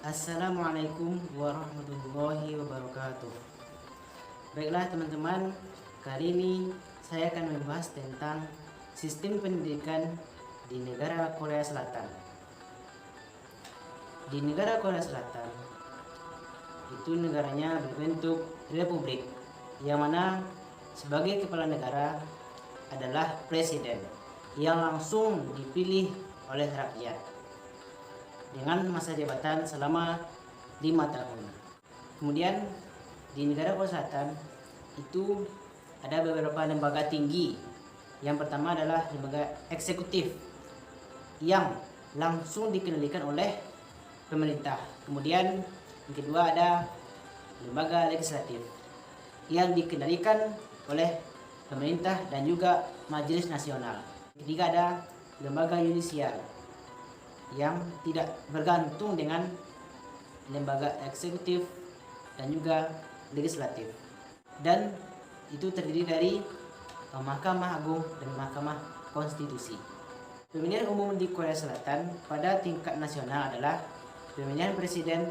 Assalamualaikum warahmatullahi wabarakatuh. Baiklah teman-teman, kali ini saya akan membahas tentang sistem pendidikan di negara Korea Selatan. Di negara Korea Selatan, itu negaranya berbentuk republik, yang mana sebagai kepala negara adalah presiden yang langsung dipilih oleh rakyat dengan masa jabatan selama 5 tahun. Kemudian di negara Korea Selatan itu ada beberapa lembaga tinggi. Yang pertama adalah lembaga eksekutif yang langsung dikendalikan oleh pemerintah. Kemudian yang kedua ada lembaga legislatif yang dikendalikan oleh pemerintah dan juga Majelis Nasional. Ketiga ada lembaga yudisial yang tidak bergantung dengan lembaga eksekutif dan juga legislatif, dan itu terdiri dari Mahkamah Agung dan Mahkamah Konstitusi. Pemilihan umum di Korea Selatan pada tingkat nasional adalah pemilihan presiden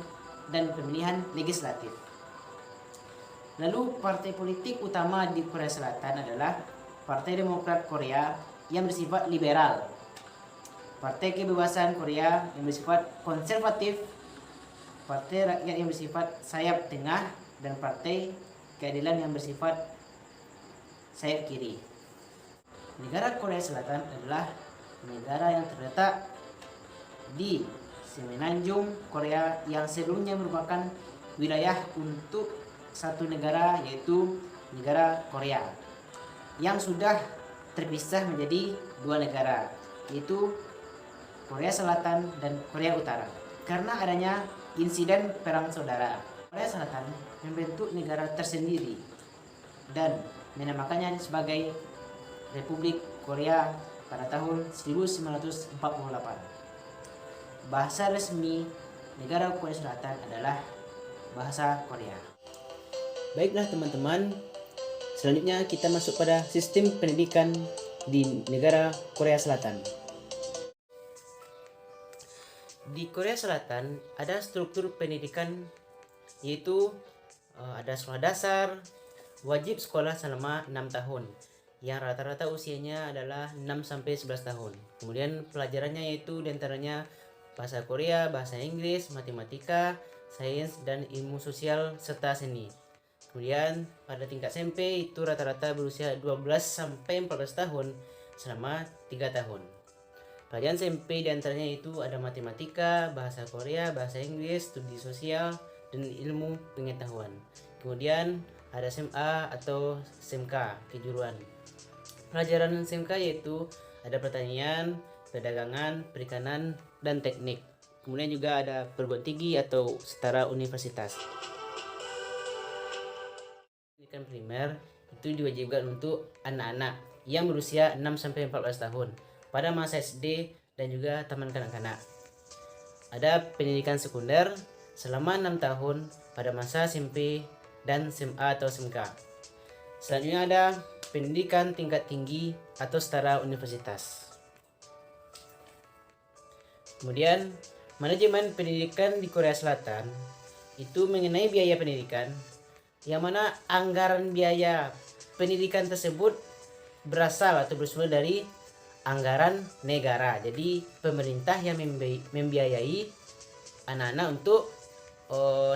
dan pemilihan legislatif. Lalu partai politik utama di Korea Selatan adalah Partai Demokrat Korea yang bersifat liberal, Partai Kebebasan Korea yang bersifat konservatif, Partai Rakyat yang bersifat sayap tengah, dan Partai Keadilan yang bersifat sayap kiri. Negara Korea Selatan adalah negara yang terletak di Semenanjung Korea yang sebelumnya merupakan wilayah untuk satu negara, yaitu negara Korea, yang sudah terpisah menjadi dua negara, yaitu Korea Selatan dan Korea Utara. Karena adanya insiden perang saudara, Korea Selatan membentuk negara tersendiri dan menamakannya sebagai Republik Korea pada tahun 1948. Bahasa resmi negara Korea Selatan adalah bahasa Korea. Baiklah teman-teman, selanjutnya kita masuk pada sistem pendidikan di negara Korea Selatan. Di Korea Selatan ada struktur pendidikan, yaitu ada sekolah dasar, wajib sekolah selama 6 tahun, yang rata-rata usianya adalah 6-11 tahun. Kemudian pelajarannya yaitu diantaranya bahasa Korea, bahasa Inggris, matematika, sains, dan ilmu sosial serta seni. Kemudian pada tingkat SMP itu rata-rata berusia 12-14 tahun selama 3 tahun. Pelajaran SMP diantaranya itu ada matematika, bahasa Korea, bahasa Inggris, studi sosial, dan ilmu pengetahuan. Kemudian ada SMA atau SMK, kejuruan. Pelajaran SMK yaitu ada pertanian, perdagangan, perikanan, dan teknik. Kemudian juga ada perguruan tinggi atau setara universitas. Pendidikan primer itu diwajibkan untuk anak-anak yang berusia 6-14 tahun pada masa SD dan juga taman kanak-kanak. Ada pendidikan sekunder selama 6 tahun pada masa SMP dan SMA atau SMK. Selanjutnya ada pendidikan tingkat tinggi atau setara universitas. Kemudian manajemen pendidikan di Korea Selatan itu mengenai biaya pendidikan, yang mana anggaran biaya pendidikan tersebut berasal atau bersumber dari anggaran negara. Jadi pemerintah yang membiayai anak-anak untuk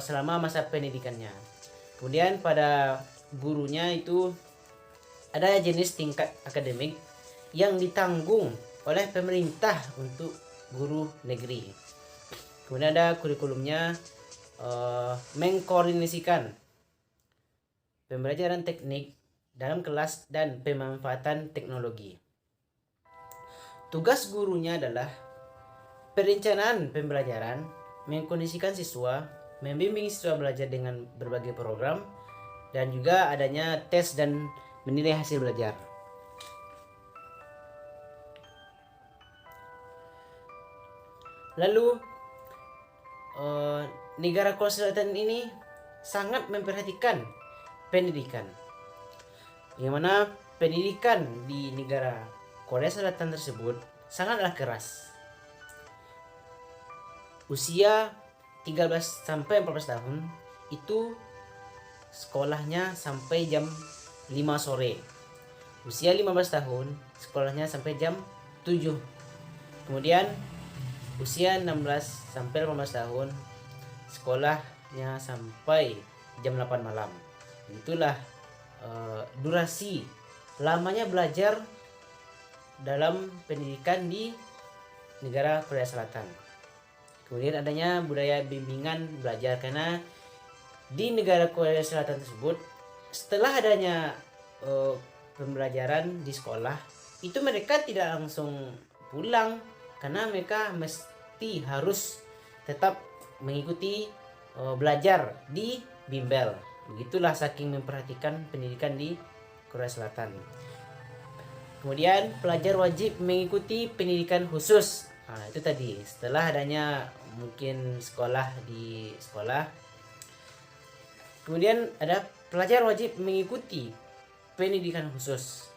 selama masa pendidikannya. Kemudian pada gurunya itu ada jenis tingkat akademik yang ditanggung oleh pemerintah untuk guru negeri. Kemudian ada kurikulumnya, mengkoordinasikan pembelajaran teknik dalam kelas dan pemanfaatan teknologi. Tugas gurunya adalah perencanaan pembelajaran, mengkondisikan siswa, membimbing siswa belajar dengan berbagai program, dan juga adanya tes dan menilai hasil belajar. Lalu negara Korea Selatan ini sangat memperhatikan pendidikan, yang mana pendidikan di negara Korea Selatan tersebut sangatlah keras. Usia 13 sampai 14 tahun itu sekolahnya sampai jam 5 sore. Usia 15 tahun sekolahnya sampai jam 7. Kemudian usia 16 sampai 18 tahun sekolahnya sampai jam 8 malam. Itulah durasi lamanya belajar dalam pendidikan di negara Korea Selatan. Kemudian adanya budaya bimbingan belajar, karena di negara Korea Selatan tersebut setelah adanya pembelajaran di sekolah itu mereka tidak langsung pulang, karena mereka mesti harus tetap mengikuti belajar di bimbel. Begitulah saking memperhatikan pendidikan di Korea Selatan. Kemudian pelajar wajib mengikuti pendidikan khusus. Nah, itu tadi setelah adanya mungkin sekolah di sekolah. Kemudian ada pelajar wajib mengikuti pendidikan khusus.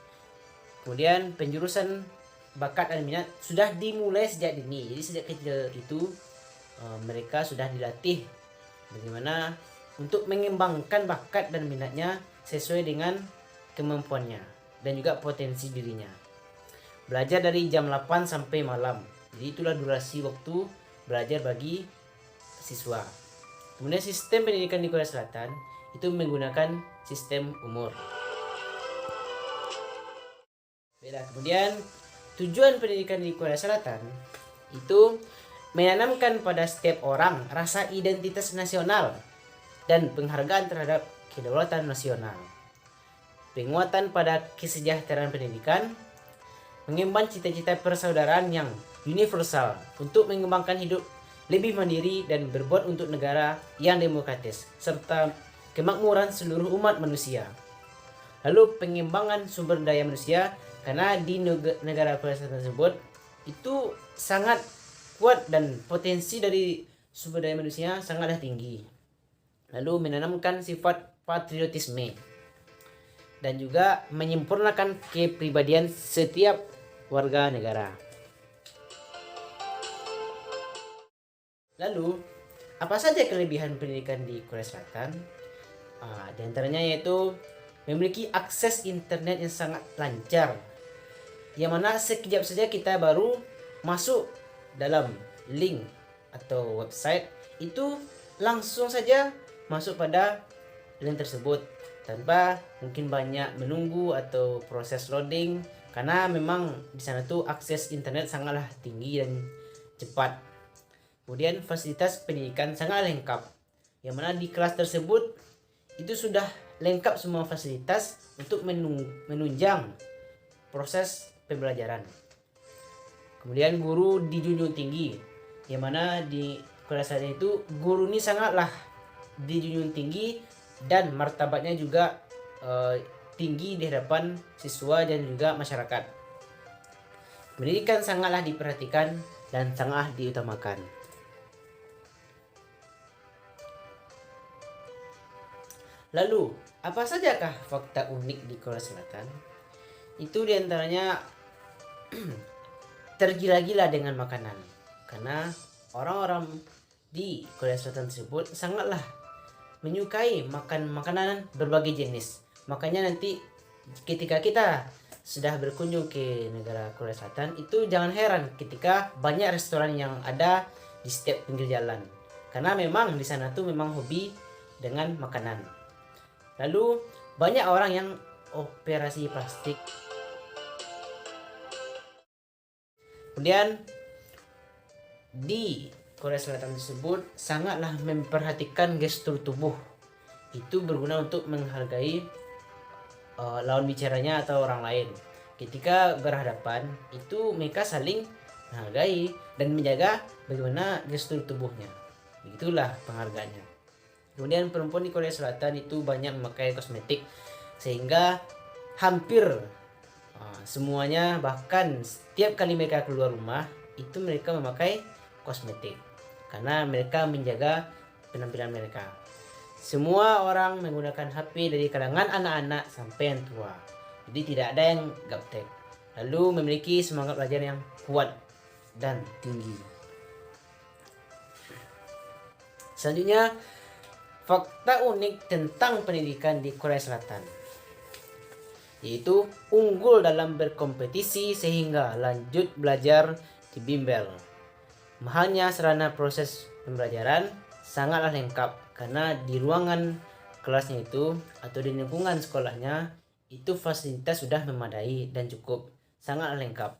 Kemudian penjurusan bakat dan minat sudah dimulai sejak dini. Jadi sejak kecil itu mereka sudah dilatih bagaimana untuk mengembangkan bakat dan minatnya sesuai dengan kemampuannya dan juga potensi dirinya. Belajar dari jam 8 sampai malam. Jadi itulah durasi waktu belajar bagi siswa. Kemudian sistem pendidikan di Korea Selatan itu menggunakan sistem umur. Kemudian tujuan pendidikan di Korea Selatan itu menanamkan pada setiap orang rasa identitas nasional dan penghargaan terhadap kedaulatan nasional. Penguatan pada kesejahteraan pendidikan, mengemban cita-cita persaudaraan yang universal untuk mengembangkan hidup lebih mandiri dan berbuat untuk negara yang demokratis serta kemakmuran seluruh umat manusia. Lalu pengembangan sumber daya manusia, karena di negara Korea Selatan tersebut itu sangat kuat dan potensi dari sumber daya manusia sangatlah tinggi. Lalu menanamkan sifat patriotisme dan juga menyempurnakan kepribadian setiap warga negara. Lalu, apa saja kelebihan pendidikan di Korea Selatan? Di antaranya yaitu memiliki akses internet yang sangat lancar, yang mana sekejap saja kita baru masuk dalam link atau website itu langsung saja masuk pada link tersebut tanpa mungkin banyak menunggu atau proses loading, karena memang di sana tuh akses internet sangatlah tinggi dan cepat. Kemudian fasilitas pendidikan sangat lengkap, yang mana di kelas tersebut itu sudah lengkap semua fasilitas untuk menunjang proses pembelajaran. Kemudian guru dijunjung tinggi, yang mana di Korea Selatan itu guru ini sangatlah dijunjung tinggi dan martabatnya juga tinggi di hadapan siswa dan juga masyarakat. Pendidikan sangatlah diperhatikan dan sangat diutamakan. Lalu, apa sajakah fakta unik di Korea Selatan? Itu diantaranya tergila-gila dengan makanan, karena orang-orang di Korea Selatan tersebut sangatlah menyukai makan makanan berbagai jenis. Makanya nanti ketika kita sudah berkunjung ke negara Korea Selatan itu jangan heran ketika banyak restoran yang ada di setiap pinggir jalan, karena memang di sana tuh memang hobi dengan makanan. Lalu banyak orang yang operasi plastik. Kemudian di Korea Selatan tersebut sangatlah memperhatikan gestur tubuh. Itu berguna untuk menghargai lawan bicaranya atau orang lain. Ketika berhadapan itu mereka saling menghargai dan menjaga bagaimana gestur tubuhnya. Begitulah penghargaannya. Kemudian perempuan di Korea Selatan itu banyak memakai kosmetik, sehingga hampir semuanya, bahkan setiap kali mereka keluar rumah itu mereka memakai kosmetik, karena mereka menjaga penampilan mereka. Semua orang menggunakan HP dari kalangan anak-anak sampai yang tua, jadi tidak ada yang gaptek. Lalu memiliki semangat belajar yang kuat dan tinggi. Selanjutnya, fakta unik tentang pendidikan di Korea Selatan, yaitu unggul dalam berkompetisi sehingga lanjut belajar di bimbel. Mahalnya sarana proses pembelajaran sangatlah lengkap karena di ruangan kelasnya itu atau di lingkungan sekolahnya itu fasilitas sudah memadai dan cukup, sangatlah lengkap.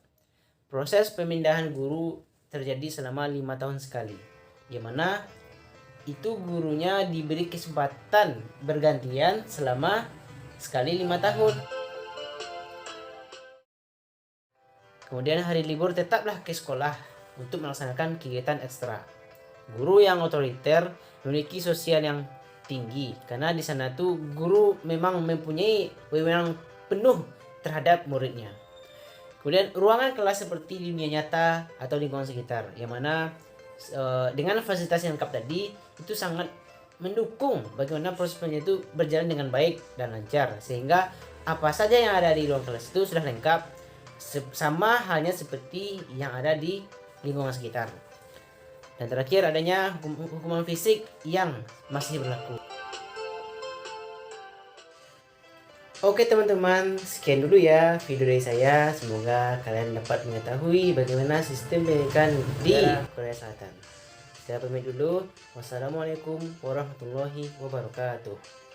Proses pemindahan guru terjadi selama 5 tahun sekali, di mana itu gurunya diberi kesempatan bergantian selama sekali 5 tahun. Kemudian hari libur tetaplah ke sekolah untuk melaksanakan kegiatan ekstra. Guru yang otoriter memiliki sosial yang tinggi karena di sana tuh guru memang mempunyai wewenang penuh terhadap muridnya. Kemudian ruangan kelas seperti dunia nyata atau lingkungan sekitar, yang mana dengan fasilitas yang lengkap tadi itu sangat mendukung bagaimana proses pendidikan itu berjalan dengan baik dan lancar, sehingga apa saja yang ada di ruang kelas itu sudah lengkap, sama halnya seperti yang ada di lingkungan sekitar. Dan terakhir, adanya hukuman fisik yang masih berlaku. Oke teman-teman, sekian dulu ya video dari saya. Semoga kalian dapat mengetahui bagaimana sistem pendidikan di Korea Selatan. Saya pamit dulu. Wassalamualaikum warahmatullahi wabarakatuh.